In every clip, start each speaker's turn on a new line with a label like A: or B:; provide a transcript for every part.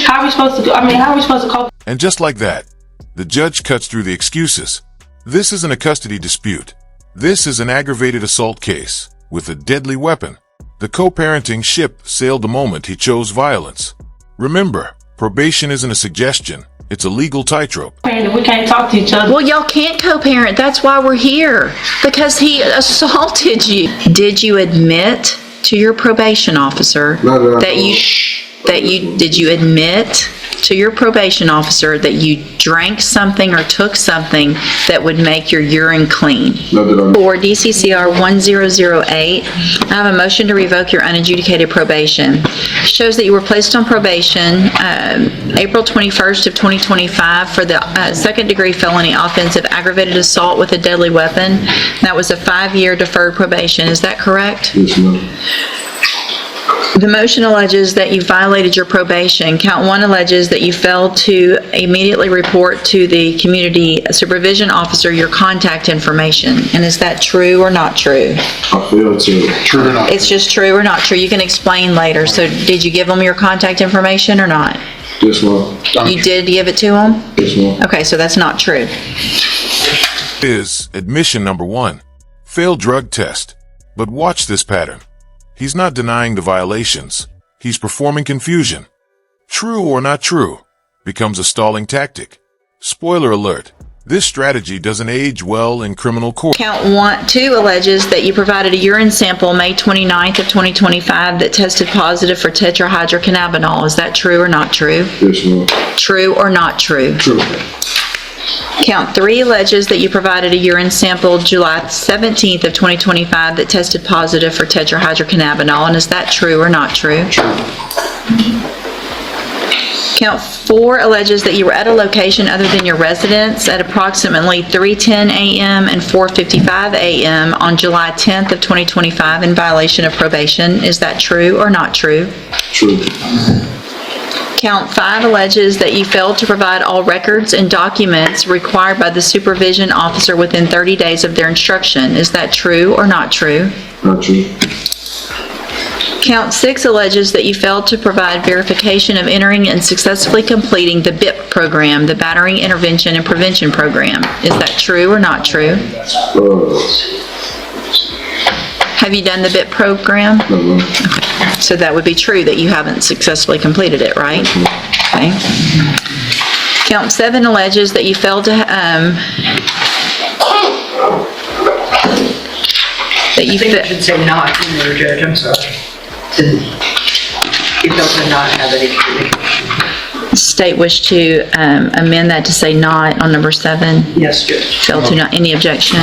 A: How are we supposed to? How are we supposed to cope?
B: And just like that, the judge cuts through the excuses. This isn't a custody dispute. This is an aggravated assault case with a deadly weapon. The co-parenting ship sailed the moment he chose violence. Remember, probation isn't a suggestion. It's a legal tightrope.
A: We can't talk to each other.
C: Well, y'all can't co-parent. That's why we're here. Because he assaulted you. Did you admit to your probation officer did you admit to your probation officer that you drank something or took something that would make your urine clean? For DCCR 1008, I have a motion to revoke your unadjudicated probation. Shows that you were placed on probation April 21st of 2025 for the second-degree felony offense of aggravated assault with a deadly weapon. That was a 5-year deferred probation. Is that correct?
D: Yes, ma'am.
C: The motion alleges that you violated your probation. Count 1 alleges that you failed to immediately report to the community supervision officer your contact information. And is that true or not true?
D: I failed to. True or not?
C: It's just true or not true. You can explain later. So did you give them your contact information or not?
D: Yes, ma'am.
C: You did give it to them?
D: Yes, ma'am.
C: Okay, so that's not true.
B: Is admission number 1. Failed drug test. But watch this pattern. He's not denying the violations. He's performing confusion. True or not true becomes a stalling tactic. Spoiler alert, this strategy doesn't age well in criminal court.
C: Count 2 alleges that you provided a urine sample May 29th of 2025 that tested positive for tetrahydrocannabinol. Is that true or not true?
D: Yes, ma'am.
C: True or not true?
D: True.
C: Count 3 alleges that you provided a urine sample July 17th of 2025 that tested positive for tetrahydrocannabinol. And is that true or not true?
D: True.
C: Count 4 alleges that you were at a location other than your residence at approximately 3:10 a.m. and 4:55 a.m. on July 10th of 2025 in violation of probation. Is that true or not true?
D: True.
C: Count 5 alleges that you failed to provide all records and documents required by the supervision officer within 30 days of their instruction. Is that true or not true?
D: Not true.
C: Count 6 alleges that you failed to provide verification of entering and successfully completing the BIP program, the Battering Intervention and Prevention Program. Is that true or not true? Have you done the BIP program?
D: No, ma'am.
C: Okay. So that would be true that you haven't successfully completed it, right? Okay. Count 7 alleges that you failed to
E: I think you should say not in there, Judge, I'm sorry. You failed to not have any communication.
C: state wish to amend that to say not on number 7.
E: Yes, Judge.
C: Fail to not, any objection?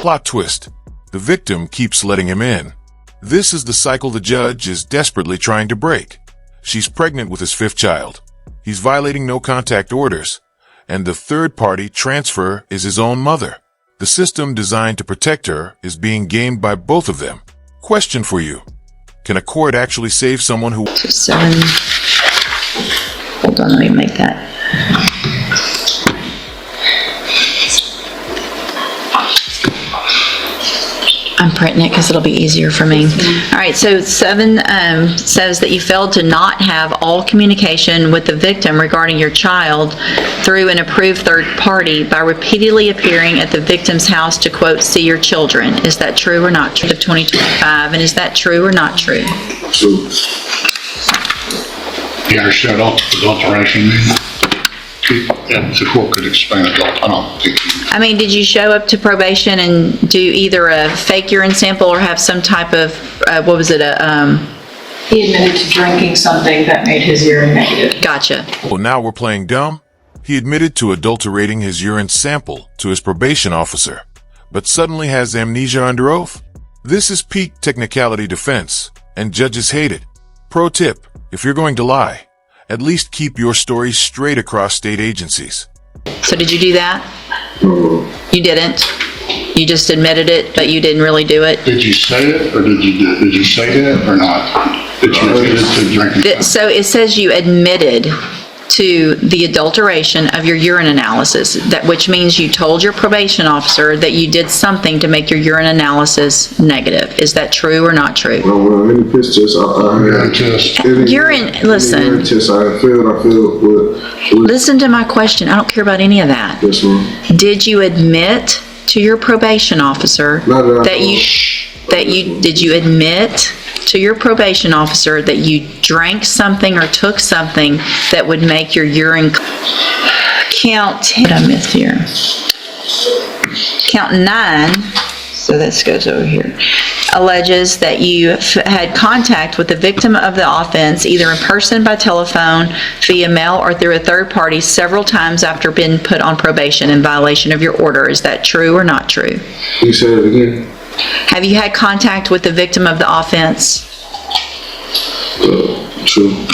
B: Plot twist. The victim keeps letting him in. This is the cycle the judge is desperately trying to break. She's pregnant with his 5th child. He's violating no contact orders. And the third-party transfer is his own mother. The system designed to protect her is being gamed by both of them. Question for you. Can a court actually save someone who...
C: 7. Hold on, let me make that. I'm printing it because it'll be easier for me. All right, so 7 says that you failed to not have all communication with the victim regarding your child through an approved third party by repeatedly appearing at the victim's house to, quote, see your children. Is that true or not true of 2025? And is that true or not true?
D: True.
F: You understand adulteration mean? The court could explain adult. I don't think.
C: I mean, did you show up to probation and do either a fake urine sample or have some type of, what was it,
A: He admitted to drinking something that made his urine negative.
C: Gotcha.
B: Well, now we're playing dumb? He admitted to adulterating his urine sample to his probation officer, but suddenly has amnesia under oath? This is peak technicality defense, and judges hate it. Pro tip, if you're going to lie, at least keep your story straight across state agencies.
C: So did you do that? You didn't? You just admitted it, but you didn't really do it?
F: Did you say it, or did you say that or not? Did you admit to drinking?
C: So it says you admitted to the adulteration of your urine analysis, which means you told your probation officer that you did something to make your urine analysis negative. Is that true or not true?
D: Well, any piss test I
F: Yeah,
D: had.
F: just,
C: Listen.
D: Any urine test I failed with.
C: Listen to my question. I don't care about any of that.
D: Yes, ma'am.
C: Did you admit to your probation officer did you admit to your probation officer that you drank something or took something that would make your urine count? What did I miss here? Count 9. So this goes over here. Alleges that you had contact with the victim of the offense, either in person, by telephone, via mail, or through a third party several times after being put on probation in violation of your order. Is that true or not true?
D: You said it again?
C: Have you had contact with the victim of the offense?
D: True.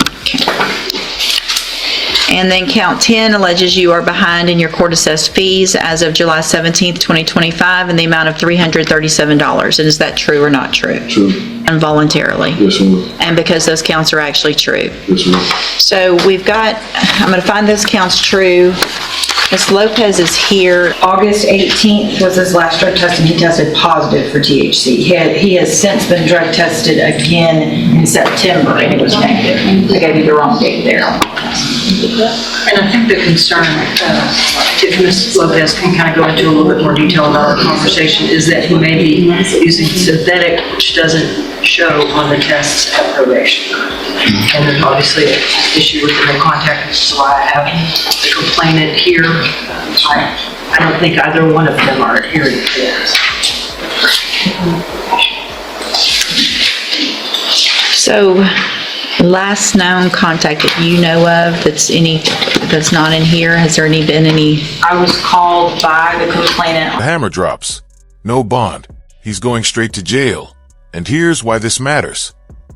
C: And then count 10 alleges you are behind in your court-assessed fees as of July 17th, 2025 in the amount of $337. And is that true or not true?
D: True.
C: Involuntarily?
D: Yes, ma'am.
C: And because those counts are actually true.
D: Yes, ma'am.
C: So we've got, I'm going to find those counts true. Ms. Lopez is here.
E: August 18th was his last drug test, and he tested positive for THC. He has since been drug tested again in September, and it was negative. I gave you the wrong date there. And I think the concern, if Ms. Lopez can kind of go into a little bit more detail about our conversation, is that he may be using synthetic, which doesn't show on the tests at probation. And there's obviously an issue with the no contact, which is why I have the complainant here. I don't think either one of them are adhering to this.
C: So, last known contact that you know of that's not in here, has there been any?
E: I was called by the complainant.
B: The hammer drops. No bond. He's going straight to jail. And here's why this matters.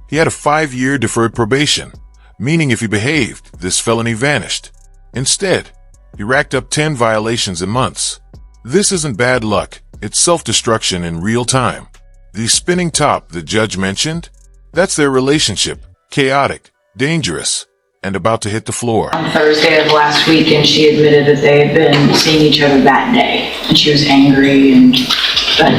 B: He had a 5-year deferred probation, meaning if he behaved, this felony vanished. Instead, he racked up 10 violations in months. This isn't bad luck, it's self-destruction in real time. The spinning top the judge mentioned, that's their relationship, chaotic, dangerous, and about to hit the floor.
A: On Thursday of last week, and she admitted that they had been seeing each other that day. And she was angry, but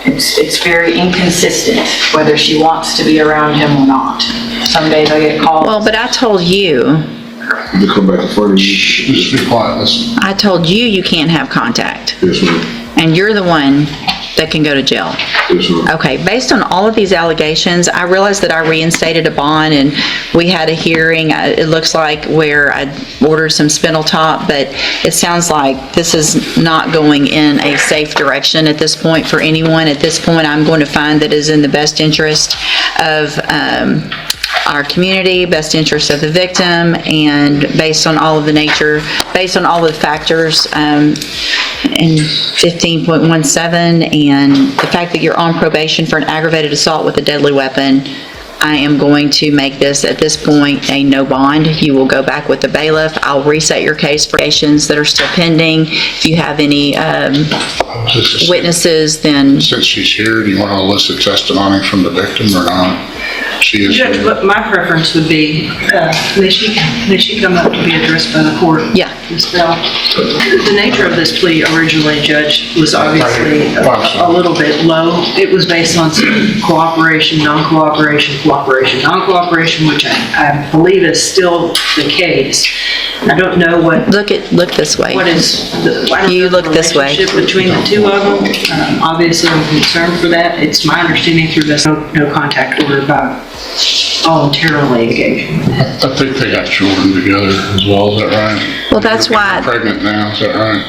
A: it's very inconsistent whether she wants to be around him or not. Some days I get calls.
C: Well, but I told you,
D: To come back in front of you.
F: just be quiet, listen.
C: I told you you can't have contact.
D: Yes, ma'am.
C: And you're the one that can go to jail.
D: Yes, ma'am.
C: Okay, based on all of these allegations, I realized that I reinstated a bond and we had a hearing, it looks like, where I ordered some spinal top, but it sounds like this is not going in a safe direction at this point for anyone. At this point, I'm going to find that it is in the best interest of our community, best interest of the victim, and based on all of the factors in 15.17 and the fact that you're on probation for an aggravated assault with a deadly weapon, I am going to make this, at this point, a no bond. You will go back with the bailiff. I'll reset your case for cases that are still pending. If you have any witnesses, then...
F: Since she's here, do you want to elicit testimony from the victim or not? She is
E: Judge,
F: here.
E: what my preference would be, may she come up to be addressed by the court?
C: Yeah.
E: Ms. Bell? The nature of this plea originally, Judge, was obviously a little bit low. It was based on some cooperation, non-cooperation, cooperation, non-cooperation, which I believe is still the case. I don't know what...
C: Look this way.
E: What is the... I don't
C: You
E: know
C: look
E: the
C: this way.
E: relationship between the two of them. Obviously, I'm concerned for that. It's my understanding through this no contact order about voluntarily engaging.
F: I think they got children together as well, is that right?
C: Well, that's why...
F: You're pregnant now, is that right?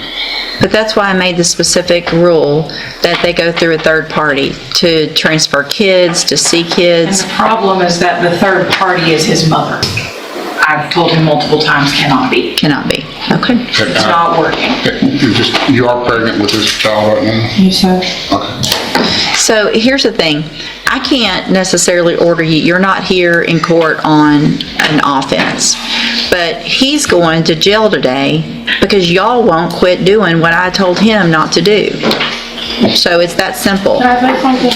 C: But that's why I made the specific rule that they go through a third party to transfer kids, to see
A: And
C: kids.
A: the problem is that the third party is his mother. I've told him multiple times, cannot be.
C: Cannot be. Okay.
A: It's not working.
F: You are pregnant with this child right now?
A: Yes, sir.
F: Okay.
C: So here's the thing. I can't necessarily order you. You're not here in court on an offense. But he's going to jail today because y'all won't quit doing what I told him not to do. So it's that simple.
G: Can I say something?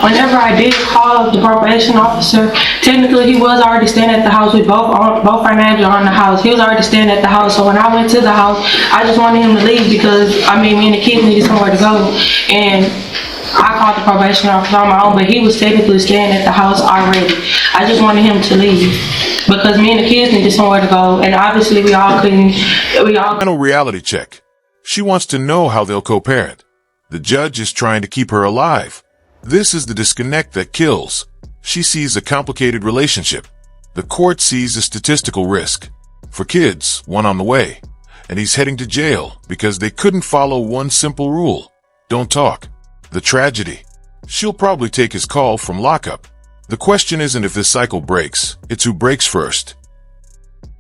G: Whenever I did call the probation officer, technically he was already staying at the house. We both our names are on the house. He was already staying at the house. So when I went to the house, I just wanted him to leave because, me and the kids needed somewhere to go. And I called the probation officer on my own, but he was technically staying at the house already. I just wanted him to leave because me and the kids needed somewhere to go. And obviously we all couldn't.
B: Final reality check. She wants to know how they'll co-parent. The judge is trying to keep her alive. This is the disconnect that kills. She sees a complicated relationship. The court sees a statistical risk. For kids, one on the way. And he's heading to jail because they couldn't follow one simple rule. Don't talk. The tragedy. She'll probably take his call from lockup. The question isn't if this cycle breaks, it's who breaks first.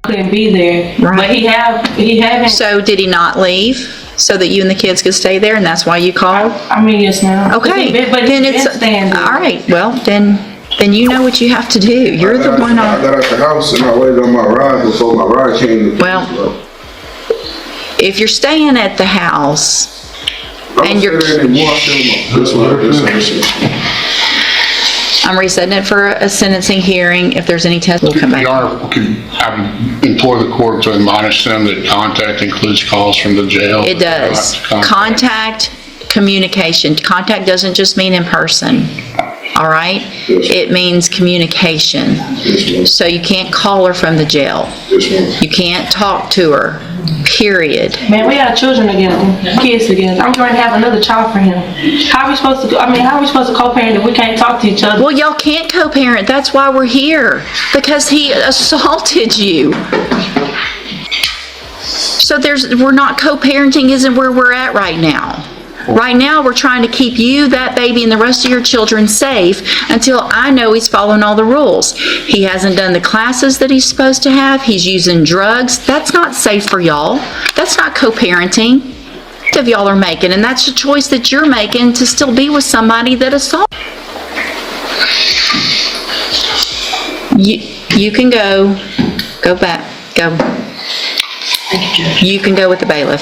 G: Couldn't be there,
C: Right.
G: but he haven't.
C: So did he not leave so that you and the kids could stay there, and that's why you called?
G: Yes, ma'am.
C: Okay,
G: But
C: then
G: he's
C: it's,
G: been staying there.
C: all right, well, then you know what you have to do. You're the one
D: I
C: on,
D: got out the house and I waited on my ride before my ride came.
C: Well, if you're staying at the house, and you're, I'm resetting it for a sentencing hearing. If there's any test, we'll come back.
F: Your Honor, I would implore the court to admonish them that contact includes calls from the jail.
C: It does. Contact, communication. Contact doesn't just mean in person, all right? It means communication. So you can't call her from the jail. You can't talk to her, period.
G: Man, we have children together, kids together. I'm going to have another child for him. How are we supposed to, how are we supposed to co-parent if we can't talk to each other?
C: Well, y'all can't co-parent. That's why we're here, because he assaulted you. So we're not co-parenting isn't where we're at right now. Right now, we're trying to keep you, that baby, and the rest of your children safe until I know he's following all the rules. He hasn't done the classes that he's supposed to have. He's using drugs. That's not safe for y'all. That's not co-parenting that y'all are making, and that's a choice that you're making to still be with somebody that assaulted. You can go back, go. You can go with the bailiff.